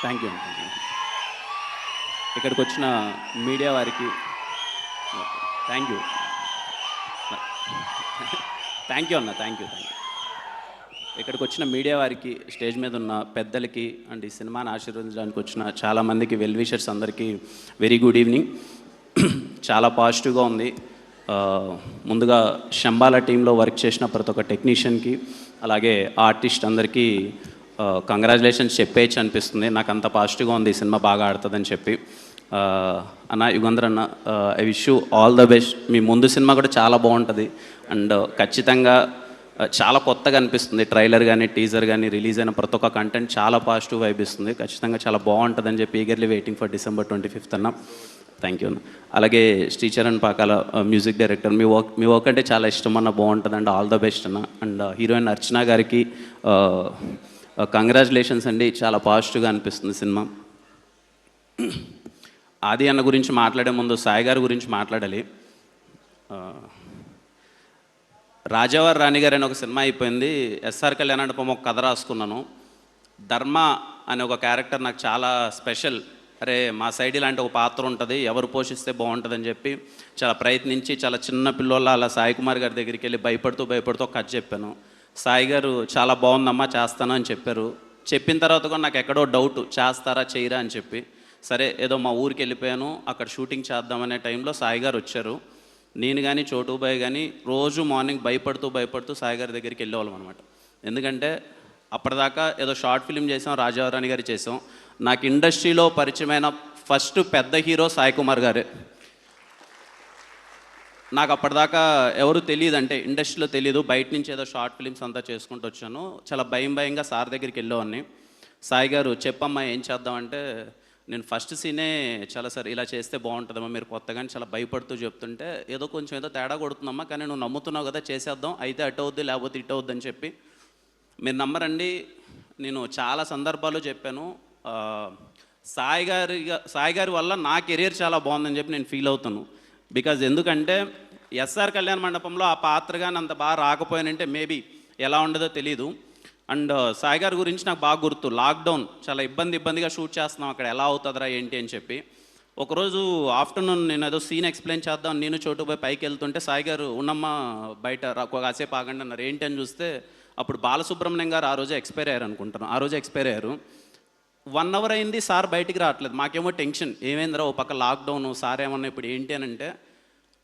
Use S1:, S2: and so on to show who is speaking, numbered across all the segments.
S1: Thank you. ఇక్కడికి వచ్చిన media వారికి థ్యాంక్ యూ. థ్యాంక్ యూ అన్న, థ్యాంక్ యూ. ఇక్కడికి వచ్చిన మీడియా వారికి, స్టేజ్ మీద ఉన్న పెద్దలకి అండ్ ఈ సినిమాని ఆశీర్వదించడానికి వచ్చిన చాలామందికి, వెల్ విషర్స్ అందరికీ వెరీ గుడ్ ఈవినింగ్. చాలా పాజిటివ్గా ఉంది. ముందుగా శంబాల టీంలో వర్క్ చేసిన ప్రతి ఒక్క టెక్నీషియన్కి, అలాగే ఆర్టిస్ట్ అందరికీ కంగ్రాచులేషన్స్ చెప్పేయచ్చు అనిపిస్తుంది. నాకు అంత పాజిటివ్గా ఉంది ఈ సినిమా బాగా ఆడుతుందని చెప్పి. అన్న యుగంధర్ అన్న, I wish you all the best. మీ ముందు సినిమా కూడా చాలా బాగుంటుంది అండ్ ఖచ్చితంగా చాలా కొత్తగా అనిపిస్తుంది. ట్రైలర్ కానీ టీజర్ కానీ రిలీజ్ అయిన ప్రతి ఒక్క కంటెంట్ చాలా పాజిటివ్ వైబ్ ఇస్తుంది. ఖచ్చితంగా చాలా బాగుంటుందని చెప్పి eagerly waiting for December 25th అన్న. థ్యాంక్ యూ అన్న. అలాగే శ్రీచరణ్ పాకాల మ్యూజిక్ డైరెక్టర్, మీ వర్క్ అంటే చాలా ఇష్టం అన్న, బాగుంటుంది అండ్ ఆల్ ద బెస్ట్ అన్న. అండ్ హీరోయిన్ అర్చన గారికి కంగ్రాచులేషన్స్ అండి. చాలా పాజిటివ్గా అనిపిస్తుంది సినిమా. ఆది అన్న గురించి మాట్లాడే ముందు సాయి గారి గురించి మాట్లాడాలి. రాజావారి రాణి గారు అని ఒక సినిమా అయిపోయింది. ఎస్ఆర్ కళ్యాణ్ మండపం ఒక కథ రాసుకున్నాను. ధర్మ అనే ఒక క్యారెక్టర్ నాకు చాలా స్పెషల్. అరే మా సైడ్ ఇలాంటి ఒక పాత్ర ఉంటుంది, ఎవరు పోషిస్తే బాగుంటుందని చెప్పి చాలా ప్రయత్నించి, చాలా చిన్న పిల్లోళ్ళ అలా సాయి కుమార్ గారి దగ్గరికి వెళ్ళి భయపడుతూ ఒక కథ చెప్పాను. సాయి గారు చాలా బాగుందమ్మా చేస్తాను అని చెప్పారు. చెప్పిన తర్వాత కూడా నాకు ఎక్కడో డౌట్, చేస్తారా చేయరా అని చెప్పి, సరే ఏదో మా ఊరికి వెళ్ళిపోయాను. అక్కడ షూటింగ్ చేద్దామనే టైంలో సాయి గారు వచ్చారు. నేను కానీ చోటుబాయ్ కానీ రోజు మార్నింగ్ భయపడుతూ సాయి గారి దగ్గరికి వెళ్ళేవాళ్ళం అనమాట. ఎందుకంటే అప్పటిదాకా ఏదో షార్ట్ ఫిల్మ్ చేసాం, రాజారాణి గారు చేసాం. నాకు ఇండస్ట్రీలో పరిచయమైన ఫస్ట్ పెద్ద హీరో సాయి కుమార్ గారే. నాకు అప్పటిదాకా ఎవరు తెలియదు, అంటే ఇండస్ట్రీలో తెలియదు. బయట నుంచి ఏదో షార్ట్ ఫిల్మ్స్ అంతా చేసుకుంటూ వచ్చాను. చాలా భయంగా సార్ దగ్గరికి వెళ్ళేవాడిని. సాయి గారు చెప్పమ్మా ఏం చేద్దామంటే, నేను ఫస్ట్ సీనే చాలా సార్ ఇలా చేస్తే బాగుంటుందమ్మా, మీరు కొత్తగానే చాలా భయపడుతూ చెప్తుంటే ఏదో తేడా కొడుతుందమ్మా, కానీ నువ్వు నమ్ముతున్నావు కదా చేసేద్దాం, అయితే అటు అవుద్ది లేకపోతే ఇటు అవుద్ది అని చెప్పి. మీరు నమ్మరండి, నేను చాలా సందర్భాల్లో చెప్పాను. సాయి గారి వల్ల నా కెరీర్ చాలా బాగుందని చెప్పి నేను ఫీల్ అవుతాను. బికాజ్ ఎందుకంటే ఎస్ఆర్ కళ్యాణ మండపంలో ఆ పాత్ర కానీ అంత బాగా రాకపోయానంటే మేబీ ఎలా ఉండదో తెలీదు. అండ్ సాయి గారి గురించి నాకు బాగా గుర్తు, లాక్డౌన్ చాలా ఇబ్బందిగా షూట్ చేస్తున్నాం అక్కడ, ఎలా అవుతుందిరా ఏంటి అని చెప్పి. ఒకరోజు ఆఫ్టర్నూన్ నేను ఏదో సీన్ ఎక్స్ప్లెయిన్ చేద్దాం, నేను చోటుపోయి పైకి వెళ్తుంటే సాయి గారు ఉన్నమ్మ బయట కాసేపు ఆగండి అన్నారు. ఏంటి అని చూస్తే అప్పుడు బాలసుబ్రహ్మణ్యం గారు ఆ రోజే ఎక్స్పైర్ అయ్యారు అనుకుంటాను. ఆ రోజు ఎక్స్పైర్ అయ్యారు. 1 hour అయింది, సార్ బయటికి రావట్లేదు. మాకేమో టెన్షన్, ఏమైందిరా ఓ పక్క లాక్డౌన్, సార్ ఏమన్నా ఇప్పుడు ఏంటి అని అంటే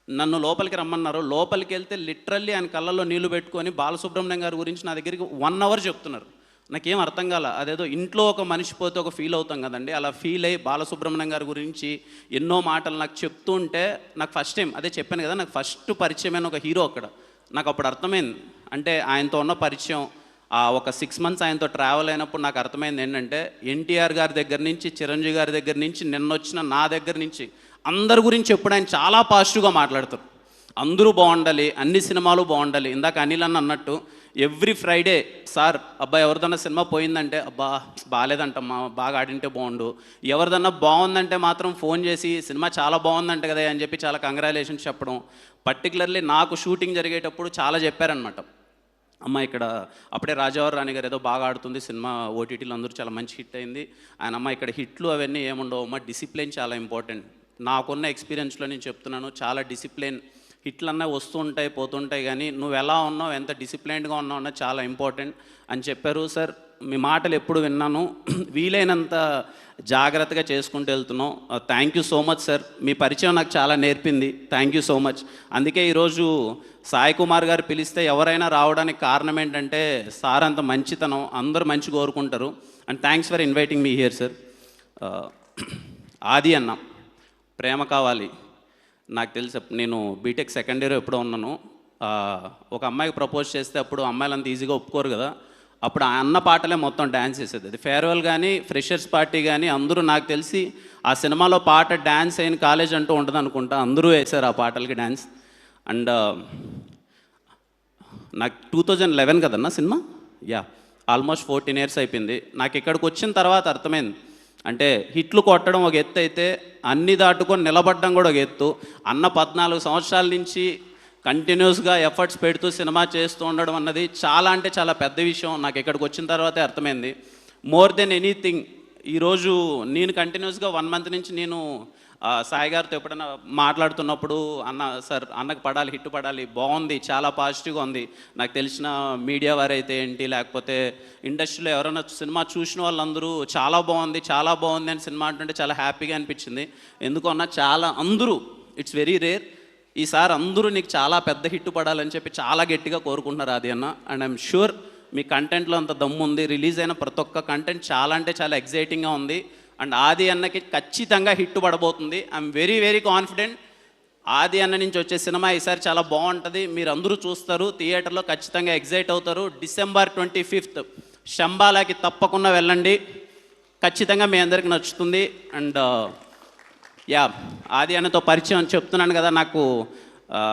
S1: నన్ను లోపలికి రమ్మన్నారు. లోపలికి వెళ్తే లిటరల్లీ ఆయన కళ్ళల్లో నీళ్లు పెట్టుకొని బాలసుబ్రహ్మణ్యం గారి గురించి నా దగ్గరికి 1 hour చెప్తున్నారు. నాకేం అర్థం కాల. అదేదో ఇంట్లో ఒక మనిషి పోతే ఒక ఫీల్ అవుతాం కదండి, అలా ఫీల్ అయ్యి బాలసుబ్రహ్మణ్యం గారి గురించి ఎన్నో మాటలు నాకు చెప్తూ ఉంటే, నాకు ఫస్ట్ టైం అదే చెప్పాను కదా, నాకు ఫస్ట్ పరిచయమైన ఒక హీరో అక్కడ. నాకు అప్పుడు అర్థమైంది, అంటే ఆయనతో ఉన్న పరిచయం, ఒక 6 months ఆయనతో ట్రావెల్ అయినప్పుడు నాకు అర్థమైంది ఏంటంటే, ఎన్టీఆర్ గారి దగ్గర నుంచి, చిరంజీవి గారి దగ్గర నుంచి, నిన్నొచ్చిన నా దగ్గర నుంచి అందరి గురించి ఎప్పుడు ఆయన చాలా పాజిటివ్గా మాట్లాడతారు. అందరూ బాగుండాలి, అన్ని సినిమాలు బాగుండాలి. ఇందాక అనిల్ అన్న అన్నట్టు ఎవ్రీ ఫ్రైడే సార్ అబ్బాయి ఎవరిదన్నా సినిమా పోయిందంటే, అబ్బా బాగాలేదంటమ్మా, బాగా ఆడింటే బాగుండు, ఎవరిదన్నా బాగుందంటే మాత్రం ఫోన్ చేసి సినిమా చాలా బాగుందంట కదా అని చెప్పి చాలా కంగ్రాచులేషన్స్ చెప్పడం. పర్టికులర్లీ నాకు షూటింగ్ జరిగేటప్పుడు చాలా చెప్పారనమాట. అమ్మ ఇక్కడ అప్పుడే రాజావారి రాణి గారు ఏదో బాగా ఆడుతుంది సినిమా, ఓటీటీలో అందరూ చాలా మంచి హిట్ అయింది. ఆయన అమ్మ ఇక్కడ హిట్లు అవన్నీ ఏముండవు అమ్మ, డిసిప్లిన్ చాలా ఇంపార్టెంట్. నాకున్న ఎక్స్పీరియన్స్లో నేను చెప్తున్నాను, చాలా డిసిప్లిన్, హిట్లు అన్నవి వస్తూ ఉంటాయి పోతుంటాయి, కానీ నువ్వు ఎలా ఉన్నావు, ఎంత డిసిప్లైన్డ్గా ఉన్నావు అన్నది చాలా ఇంపార్టెంట్ అని చెప్పారు. సార్ మీ మాటలు ఎప్పుడు విన్నాను, వీలైనంత జాగ్రత్తగా చేసుకుంటూ వెళ్తున్నాం. Thank you so much sir, మీ పరిచయం నాకు చాలా నేర్పింది. Thank you so much. అందుకే ఈరోజు సాయి కుమార్ గారు పిలిస్తే ఎవరైనా రావడానికి కారణం ఏంటంటే సార్ అంత మంచితనం, అందరూ మంచి కోరుకుంటారు. And thanks for inviting me here sir. ఆది అన్న, ప్రేమ కావాలి. నాకు తెలుసు, నేను బీటెక్ సెకండ్ ఇయర్ ఎప్పుడో ఉన్నాను. ఒక అమ్మాయికి ప్రపోజ్ చేస్తే అప్పుడు అమ్మాయిలు అంత ఈజీగా ఒప్పుకోరు కదా, అప్పుడు ఆ అన్న పాటలే మొత్తం డ్యాన్స్ చేసేది. అది ఫేర్వెల్ కానీ ఫ్రెషర్స్ పార్టీ కానీ అందరూ, నాకు తెలిసి ఆ సినిమాలో పాట డ్యాన్స్ అయిన కాలేజ్ అంటూ ఉంటుంది అనుకుంటా, అందరూ వేశారు ఆ పాటలకి డ్యాన్స్. అండ్ నాకు 2011 కదన్నా సినిమా, ఆల్మోస్ట్ 14 years అయిపోయింది. నాకు ఇక్కడికి వచ్చిన తర్వాత అర్థమైంది, అంటే హిట్లు కొట్టడం ఒక ఎత్తు అయితే అన్ని దాటుకొని నిలబడడం కూడా ఒక ఎత్తు. అన్న 14 సంవత్సరాల నుంచి కంటిన్యూస్గా ఎఫర్ట్స్ పెడుతూ సినిమా చేస్తూ ఉండడం అన్నది చాలా అంటే చాలా పెద్ద విషయం. నాకు ఇక్కడికి వచ్చిన తర్వాతే అర్థమైంది. మోర్ దెన్ ఎనీథింగ్ ఈరోజు నేను కంటిన్యూస్గా 1 మంత్ నుంచి నేను సాయి గారితో ఎప్పుడైనా మాట్లాడుతున్నప్పుడు అన్న సార్ అన్నకు పడాలి, హిట్ పడాలి, బాగుంది, చాలా పాజిటివ్గా ఉంది. నాకు తెలిసిన మీడియా వారైతే ఏంటి, లేకపోతే ఇండస్ట్రీలో ఎవరైనా సినిమా చూసిన వాళ్ళందరూ చాలా బాగుంది అని సినిమా అంటుంటే చాలా హ్యాపీగా అనిపించింది. ఎందుకన్నా చాలా అందరూ, ఇట్స్ వెరీ రేర్, ఈసారి అందరూ నీకు చాలా పెద్ద హిట్ పడాలని చెప్పి చాలా గట్టిగా కోరుకుంటున్నారు అది అన్న. అండ్ ఐఎమ్ షూర్ మీ కంటెంట్లో అంత దమ్ము ఉంది. రిలీజ్ అయిన ప్రతి ఒక్క కంటెంట్ చాలా అంటే చాలా ఎగ్జైటింగ్గా ఉంది. అండ్ ఆది అన్నకి ఖచ్చితంగా హిట్ పడబోతుంది. I'm very very confident. Adi అన్న నుంచి వచ్చే సినిమా ఈసారి చాలా బాగుంటుంది. మీరు అందరూ చూస్తారు, థియేటర్లో ఖచ్చితంగా ఎగ్జైట్ అవుతారు. December 25th శంబాలాకి తప్పకుండా వెళ్ళండి, ఖచ్చితంగా మీ అందరికి నచ్చుతుంది. అండ్ యా, ఆది అన్నతో పరిచయం చెప్తున్నాను కదా, నాకు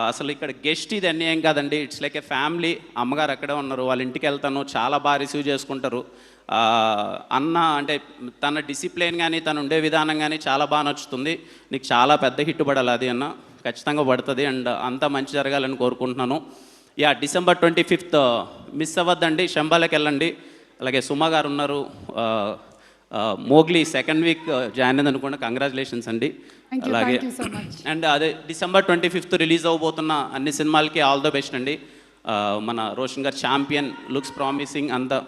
S1: అసలు ఇక్కడ గెస్ట్ ఇది అన్నీ ఏం కాదండి, ఇట్స్ లైక్ ఏ ఫ్యామిలీ. అమ్మగారు అక్కడే ఉన్నారు, వాళ్ళ ఇంటికి వెళ్తాను, చాలా బాగా రిసీవ్ చేసుకుంటారు. అన్న అంటే తన డిసిప్లిన్ కానీ తను ఉండే విధానం కానీ చాలా బాగా నచ్చుతుంది. నీకు చాలా పెద్ద హిట్ పడాలి అది అన్న, ఖచ్చితంగా పడుతుంది. అండ్ అంతా మంచి జరగాలని కోరుకుంటున్నాను. యా, December 25th మిస్ అవ్వద్దండి, శంబాలకి వెళ్ళండి. అలాగే సుమ గారు ఉన్నారు, మోగ్లీ 2nd week జాయిన్ అయింది అనుకోండి, కంగ్రాచులేషన్స్ అండి. అలాగే అండ్ అదే December 25th రిలీజ్ అవ్వబోతున్న అన్ని సినిమాలకి ఆల్ ద బెస్ట్ అండి. మన రోషన్ గారు ఛాంపియన్ లుక్స్ ప్రామిసింగ్ అంతా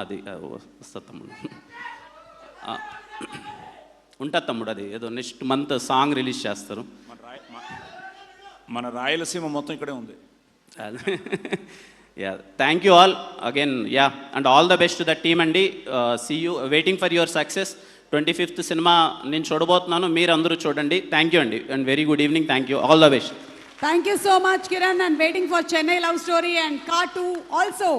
S1: అది వస్తుంది తమ్ముడు, ఉంటుంది తమ్ముడు, అది ఏదో నెక్స్ట్ మంత్ సాంగ్ రిలీజ్ చేస్తారు.
S2: మన రాయలసీమ మొత్తం ఇక్కడే ఉంది.
S1: Yeah, thank you all again. Yeah, and all the best to the team అండి. See you, waiting for your success. 25th cinema నేను చూడబోతున్నాను, మీరు అందరూ చూడండి. థ్యాంక్ యూ అండి, and very good evening. Thank you, all the best.
S3: Thank you so much, Kiran, and waiting for Chennai Love Story and Car 2 also.